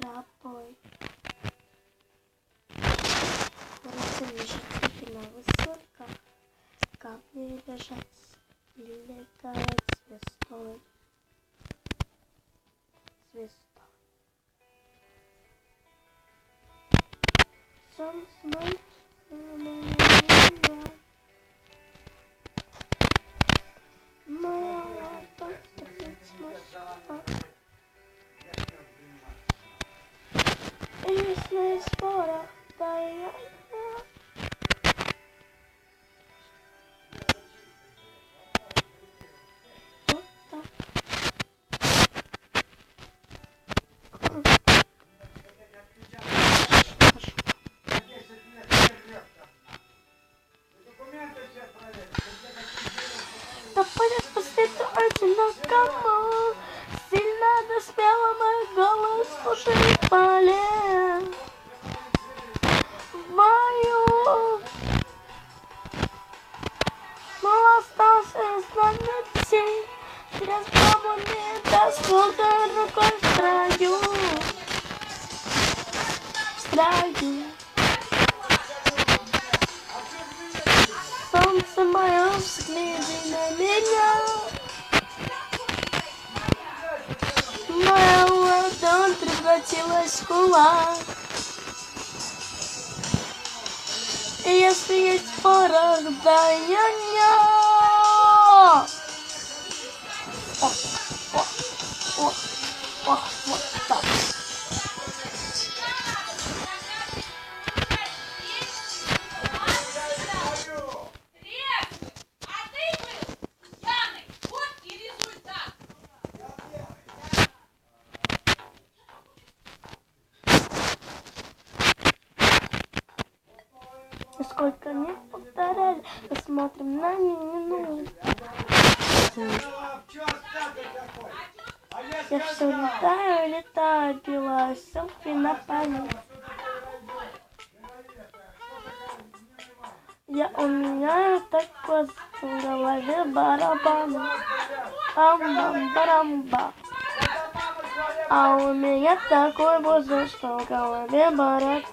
тропой. Волосы лежат на высотках, камни лежат, летает звездой. Солнце мой, моя ладонь становится мостом. И если в спорах, да я. Вот так. Да пойдешь по свету одинокому, сильно да смело мой голос слушай в поле. Мою, но остался знамя детей, через бабу не даст рукой в строю. Солнце мое, взгляни на меня. Моя ладонь превратилась в кулак. И если есть порох, да я. Вот так. Сколько не повторяли, посмотрим на минуту. Я все летаю, пила селфи на память. У меня такой в голове барабан. Ам-бам-барамба. А у меня такой воздух, что в голове барабан.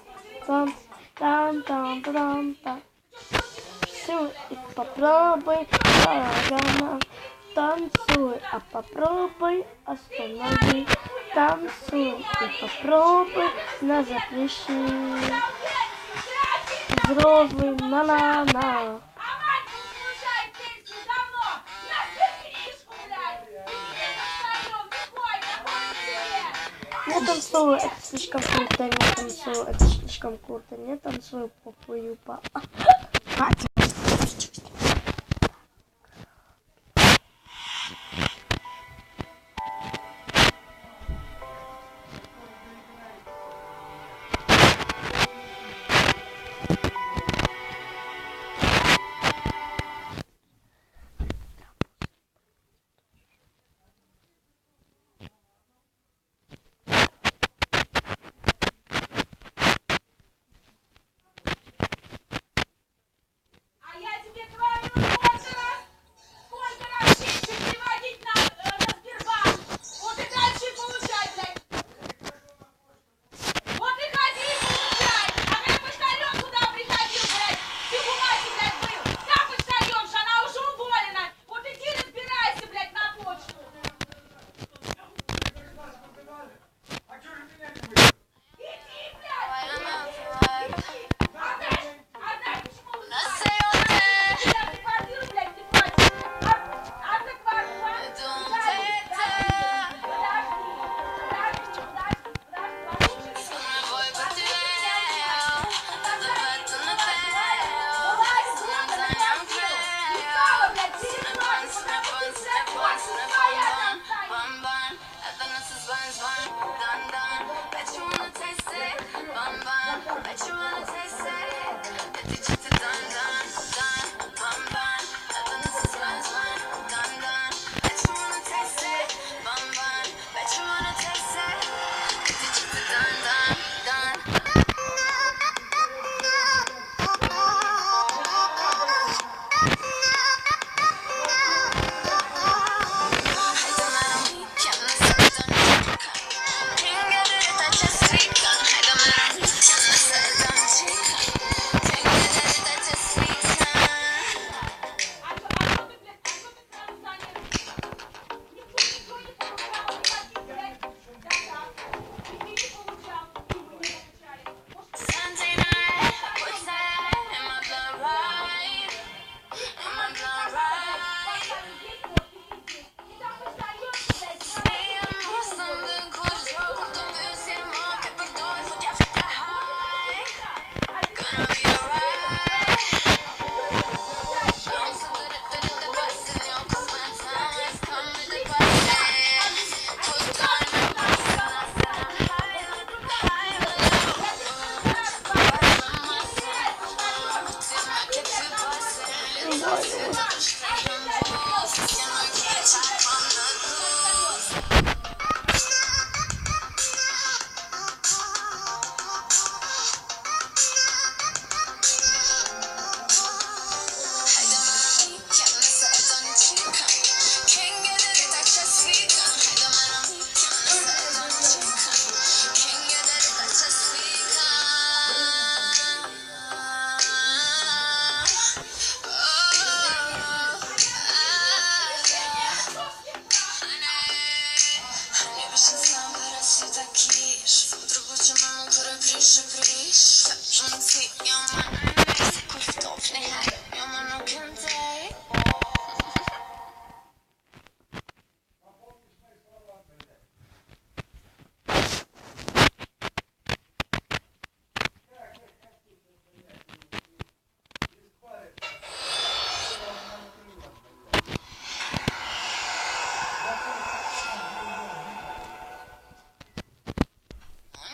Там-там-там-там. Танцуй и попробуй, барабана. Танцуй, а попробуй останови. Танцуй и попробуй на запрещи. Взрослый на-на-на. Не танцую, это слишком круто, не танцую, это слишком круто, не танцую, попою по. Just Precisam para se daqui. Drugą mamą, która pisze, pisze. Rządzi ją mamy, kosztowny haj. Ją mamy więcej.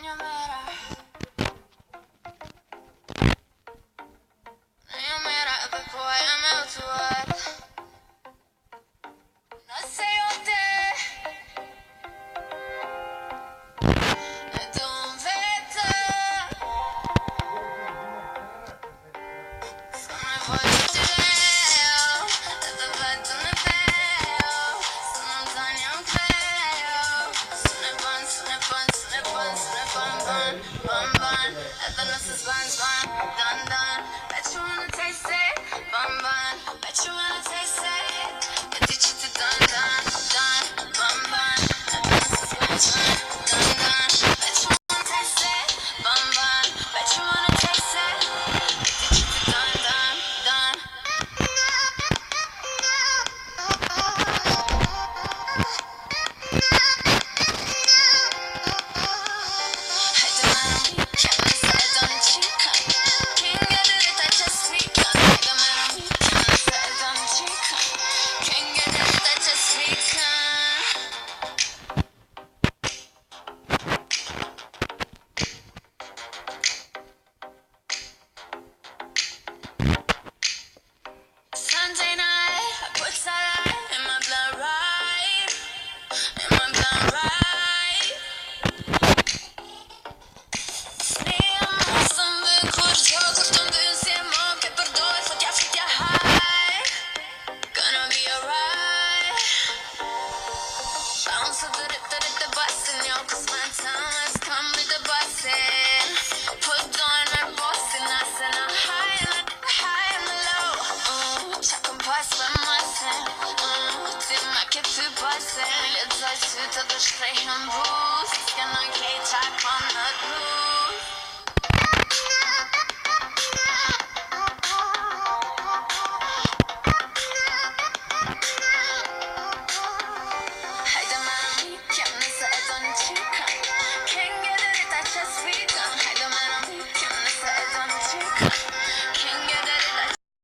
Nie umiera. Nie umiera, wypłajemy utwór. No say what they don't better. Some voice to hell, the bad on the bell. Some daño feo. Some bun, some bun, some bun, some bun, bun, bun, bun. The nurses buns, bun, done, done. Bet you wanna taste it, bun, bun. Bet you wanna taste it. Get it to done, done, done, bun, bun. The nurses buns, bun, done, done. Bet you wanna taste it, bun, bun. Bet you wanna taste it. Get it to done, done, done. Sunday night, I put sunlight in my blood right, in my blood right. Som villkor, jag kort om du ser mörker på då för att jag fick jag high. Gonna be alright. Bounce to the bustin', yo, cause my time has come with the bustin'. Put on my bossy nuts and I'm high and low. Check on pass med massen. Till mycket till passen. Let's ut och då spray en boost. Ska någon grej, check on the roof.